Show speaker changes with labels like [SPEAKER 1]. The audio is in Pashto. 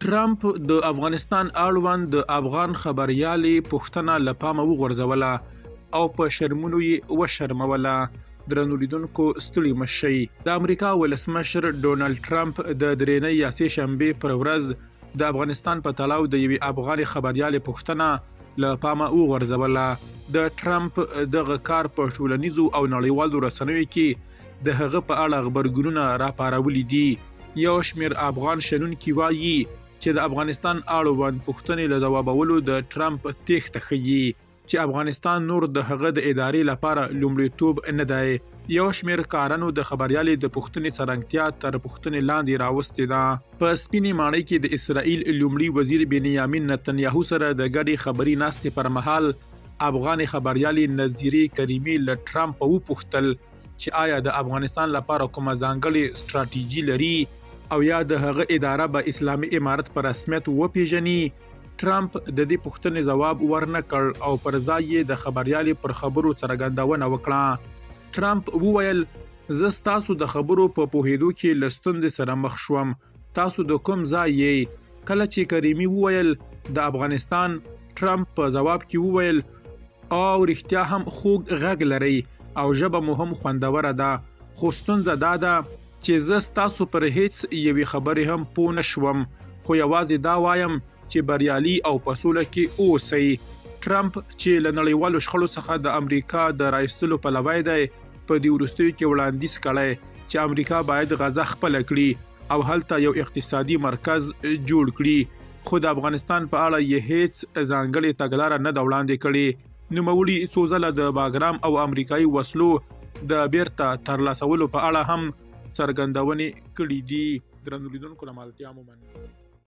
[SPEAKER 1] ټرمپ د افغانستان اړوند د افغان خبريالې پوښتنه له پامه وغورځوله او په شرمونو یې وشرموله. درنو لیدونکو ستړي مه شئ. د امریکا ولسمشر ډونالډ ټرمپ د درېنۍ یا سې شنبې پر ورځ د افغانستان په تړاو د یوې افغانې خبريالې پوښتنه له پامه وغورځوله. د ټرمپ دغه کار په ټولنیزو او نړیوالو رسنیو کې د هغه په اړه غبرګونونه راپارولي دي. یو شمېر افغان شنونکي وایي چې د افغانستان اړوند پوښتنې له ځوابولو د ټرمپ تېښته ښیي چې افغانستان نور د هغه د ادارې لپاره لومړیتوب نه دی. یو شمېر کارنو د خبريالې د پوښتنې څرنګتیا تر پوښتنې لاندې راوستې ده. په سپینې ماڼۍ کې د اسرائیل لومړي وزیر بنیامین نتنیاهو سره د ګډې خبري ناستې پر مهال افغان خبريالې نظیرې کریمي له ټرمپ وپوښتل چې آیا د افغانستان لپاره کومه ځانګړې ستراتیژي لري او یا د هغه اداره به اسلامي امارت په رسمیت وپیژني. ټرمپ د دې پوښتنې ځواب ورنه کړ او پر ځای یې د خبريالې پر خبرو څرګندونه وکړه. ټرمپ وویل زه ستاسو د خبرو په پوهېدو کې له ستونزې سره مخ شوم. تاسو د کوم ځای یې؟ کله چې کریمي وویل د افغانستان، ټرمپ په ځواب کې وویل او رښتیا هم خوږ غږ لرئ او ژبه مو هم خوندوره ده، خو ستونزه دا ده چې زه ستاسو پر هیڅ یوې خبرې هم پوه نه شوم، خو یوازې دا وایم چې بریالي او په سوله کې اوسئ. ټرمپ چې له نړیوالو شخړو څخه د امریکا د راایستلو پلوی دی، په دې وروستیو کې وړاندیز کړی چې امریکا باید غزه خپله کړي او هلته یو اقتصادي مرکز جوړ کړي، خو د افغانستان په اړه یې هیڅ ځانګړې تګلاره نه ده وړاندې کړې. نوموړي څو ځله د باګرام او امریکایي وسلو د بیرته ترلاسولو په اړه هم څرګندونې کړې دي. درنو لیدونکو له ملتیا مو مننه.